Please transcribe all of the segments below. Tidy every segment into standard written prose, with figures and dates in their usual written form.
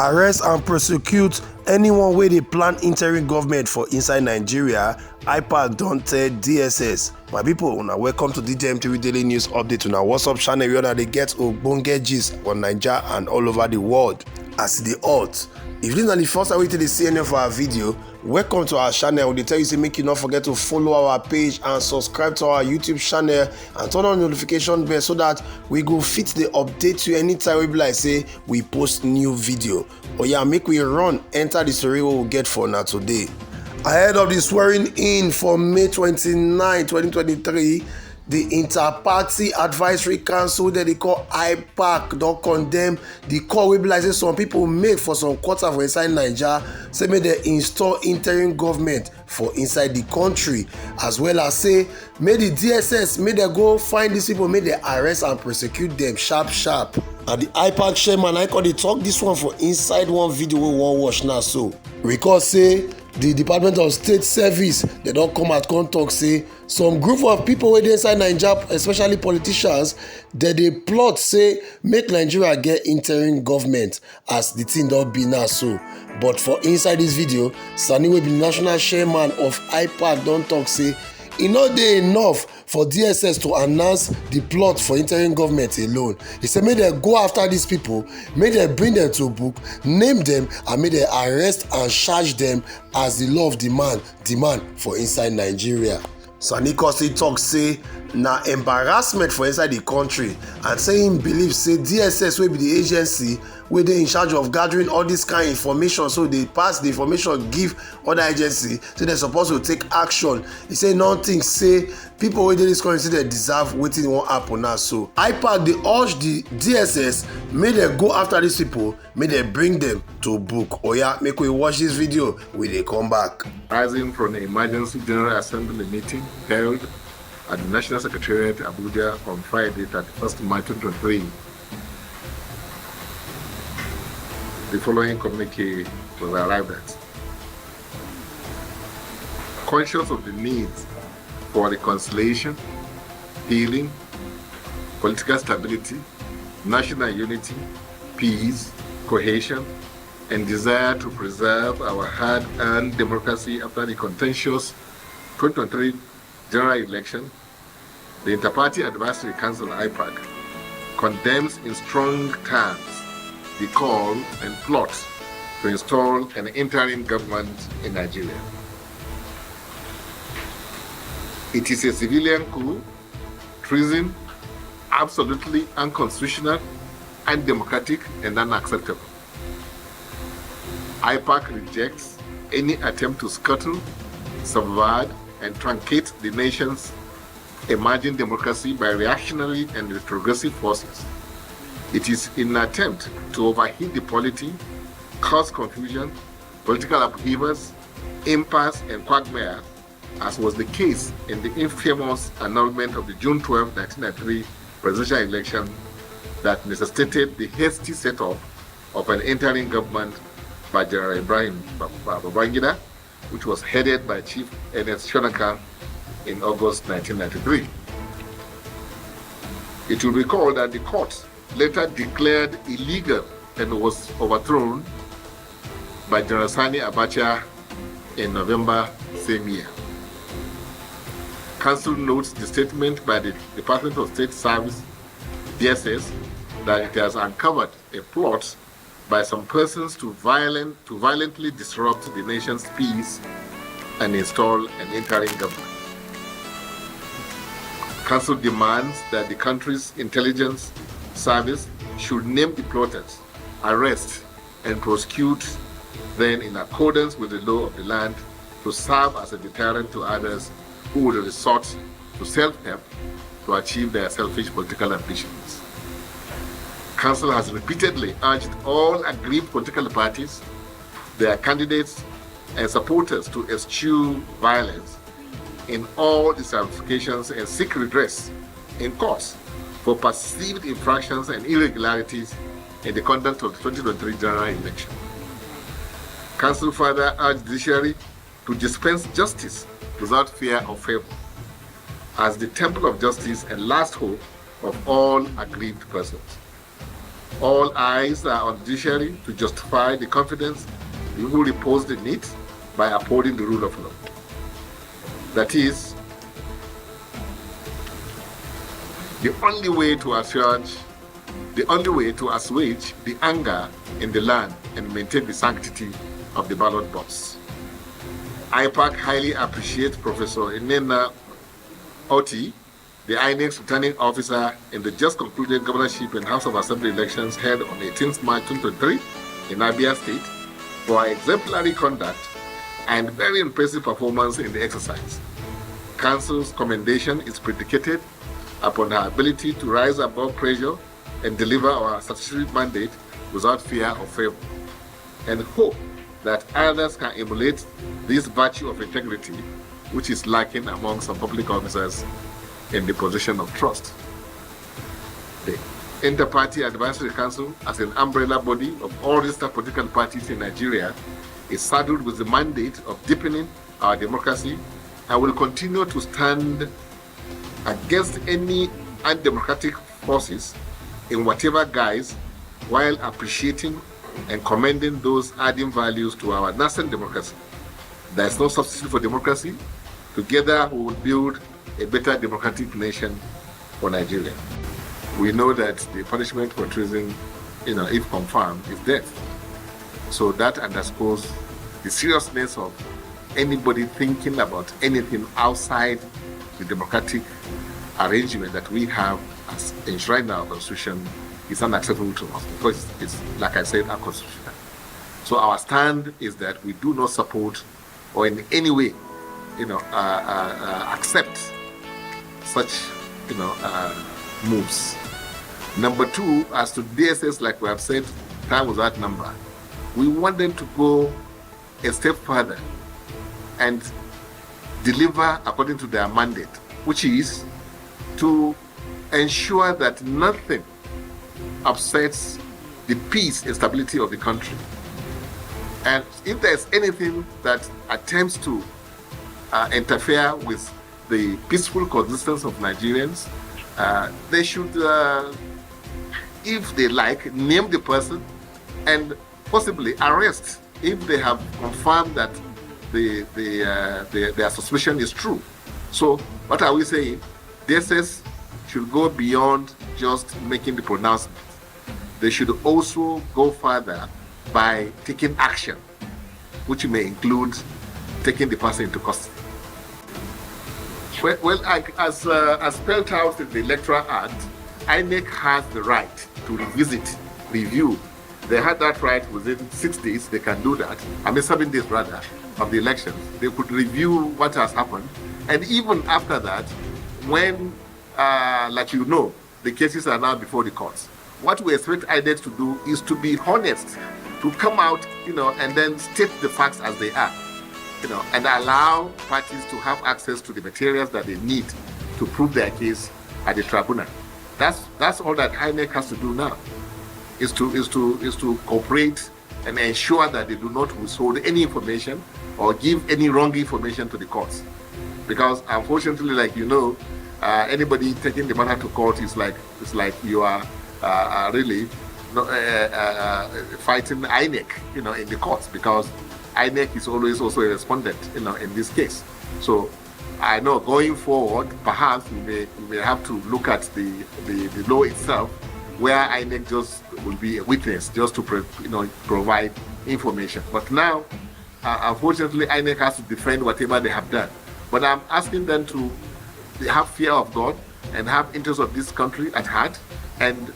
arrest and prosecute anyone wey dey plan interim government for inside Nigeria. IPAC don tell DSS. My pipo, una welcome to DJM3 Daily News Update. Una WhatsApp channel where una dey get ogbonge gist on Naija and all over the world as e dey hot. If this na the first time wey you dey see any of our video, welcome to our channel. We dey tell you say make you not forget to follow our page and subscribe to our YouTube channel and turn on the notification bell so that we go fit dey update you anytime we be like say we post new video. Oya, make we run enter the story wey we get for now today. Ahead of the swearing in for May 29, 2023, the Inter-Party Advisory Council that they call IPAC don condemn the call wey be like say some people make for some quarter for inside Naija, say make dem install interim government for inside the country, as well as say make the DSS make dem go find these people, make dem arrest and prosecute them sharp sharp. And the IPAC chairman I dey talk this one for inside one video wey we wan watch now. So recall say the Department of State Service they don come out come talk say some group of people wey dey inside Naija, especially politicians, dey plot say make Nigeria get interim government as the thing don be now. So but for inside this video, Sani wey be the national chairman of IPAC don talk say e no dey enough for DSS to announce the plot for interim government alone. He said make dem go after these people, make dem bring them to book, name them, and make dem arrest and charge them as the law of demand for inside Nigeria. Sani Kosi talk say na embarrassment for inside the country, and say him believe say DSS wey be the agency wey dey in charge of gathering all this kind of information, so they pass the information give other agency, so they suppose to take action. He say nothing say people wey dey this country say they deserve wetin wan happen now. So IPAC dey urge the DSS make dem go after these people, make dem bring them to book. Oya, make we watch this video, we dey come back. Rising from the Emergency General Assembly meeting held at the National Secretariat Abuja on Friday, 31st March 2023, the following communique was arrived at. Conscious of the need for reconciliation, healing, political stability, national unity, peace, cohesion, and desire to preserve our hard-earned democracy after the contentious 2023 general election, the Inter-Party Advisory Council IPAC condemns in strong terms the call and plot to install an interim government in Nigeria. It is a civilian coup, treason, absolutely unconstitutional, undemocratic, and unacceptable. IPAC rejects any attempt to scuttle, subvert, and truncate the nation's emerging democracy by reactionary and retrogressive forces. It is in an attempt to overheat the polity, cause confusion, political upheavals, impasse, and quagmire, as was the case in the infamous annulment of the June 12, 1993 presidential election that necessitated the hasty setup of an interim government by General Ibrahim Babangida, which was headed by Chief Ernest Shonekan in August 1993. It will recall that the court later declared illegal and was overthrown by General Sani Abacha in November same year. Council notes the statement by the Department of State Service, DSS, that it has uncovered a plot by some persons to violently disrupt the nation's peace and install an interim government. Council demands that the country's intelligence service should name the plotters, arrest, and prosecute them in accordance with the law of the land to serve as a deterrent to others who would resort to self-help to achieve their selfish political ambitions. Council has repeatedly urged all aggrieved political parties, their candidates, and supporters to eschew violence in all its ramifications and seek redress in courts for perceived infractions and irregularities in the conduct of the 2023 general election. Council further urged the judiciary to dispense justice without fear or favor, as the temple of justice and last hope of all aggrieved persons. All eyes are on the judiciary to justify the confidence the people repose in it by upholding the rule of law. That is the only way to assuage the anger in the land and maintain the sanctity of the ballot box. IPAC highly appreciates Professor Enena Oti, the INEC's returning officer in the just concluded governorship and House of Assembly elections held on 18th March 2023 in Abia State, for her exemplary conduct and very impressive performance in the exercise. Council's commendation is predicated upon her ability to rise above pressure and deliver our statutory mandate without fear or favor, and hope that others can emulate this virtue of integrity, which is lacking among some public officers in the position of trust. The Inter-Party Advisory Council, as an umbrella body of all registered political parties in Nigeria, is saddled with the mandate of deepening our democracy and will continue to stand against any undemocratic forces in whatever guise, while appreciating and commending those adding values to our nascent democracy. There is no substitute for democracy. Together we will build a better democratic nation for Nigeria. We know that the punishment for treason, if confirmed, is death. So that underscores the seriousness of anybody thinking about anything outside the democratic arrangement that we have as enshrined in our constitution is unacceptable to us, because it's, like I said, unconstitutional. So our stand is that we do not support or in any way, accept such, moves. Number two, as to DSS, like we have said, time without number, we want them to go a step further and deliver according to their mandate, which is to ensure that nothing upsets the peace and stability of the country. And if there's anything that attempts to interfere with the peaceful coexistence of Nigerians, they should, if they like, name the person and possibly arrest if they have confirmed that their suspicion is true. So what are we saying? DSS should go beyond just making the pronouncement. They should also go further by taking action, which may include taking the person into custody. Well, as spelled out in the Electoral Act, INEC has the right to review. They had that right within 6 days. They can do that. 7 days rather, of the elections. They could review what has happened, and even after that, when, the cases are now before the courts. What we expect INEC to do is to be honest, to come out, and then state the facts as they are, and allow parties to have access to the materials that they need to prove their case at the tribunal. That's all that INEC has to do now, is to cooperate and ensure that they do not withhold any information or give any wrong information to the courts. Because unfortunately, anybody taking the matter to court is like you are really fighting INEC, in the courts, because INEC is always also a respondent, in this case. So I know going forward, perhaps we may have to look at the law itself, where INEC just will be a witness just to provide information. But now, unfortunately, INEC has to defend whatever they have done. But I'm asking them to have fear of God and have interests of this country at heart and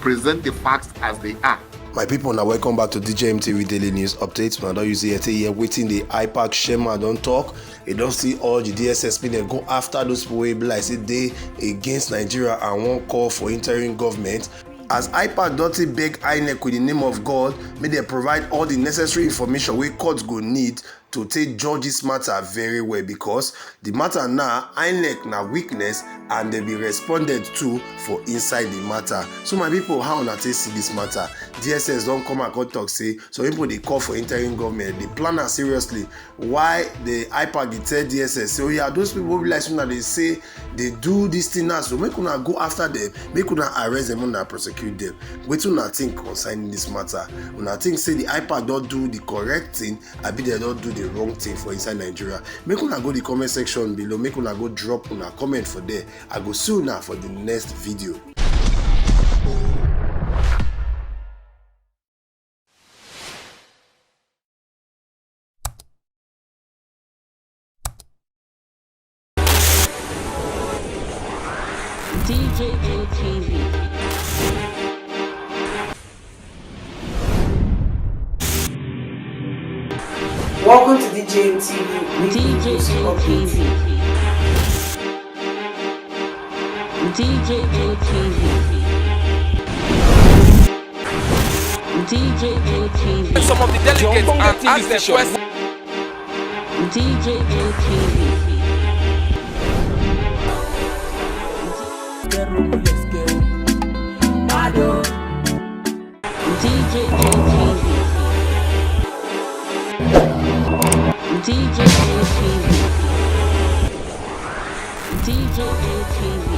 present the facts as they are. My people, now welcome back to DJM TV Daily News Updates. Now, don't use it here waiting the IPAC Shema don't talk. You don't see all the DSS people go after those people who be like say they against Nigeria and won't call for interim government. As IPAC don't beg INEC with the name of God, may they provide all the necessary information we courts go need to take judge this matter very well, because the matter now INEC na weakness and they be responded to for inside the matter. So my people, how una take see this matter? DSS don't come and talk say some people they call for interim government. They plan am seriously. Why the IPAC they tell DSS say, oh yeah, those people be like that they say they do this thing now, so make una go after them, make una arrest them, una prosecute them. Wait till una think concerning this matter. Una think say the IPAC don't do the correct thing, I be they don't do the wrong thing for inside Nigeria. Make una go the comment section below, make una go drop una comment for there. I go see una for the next video. DJNTV. Welcome to DJNTV. DJNTV. DJNTV. Some of the delegates and ask the question. DJNTV. DJNTV.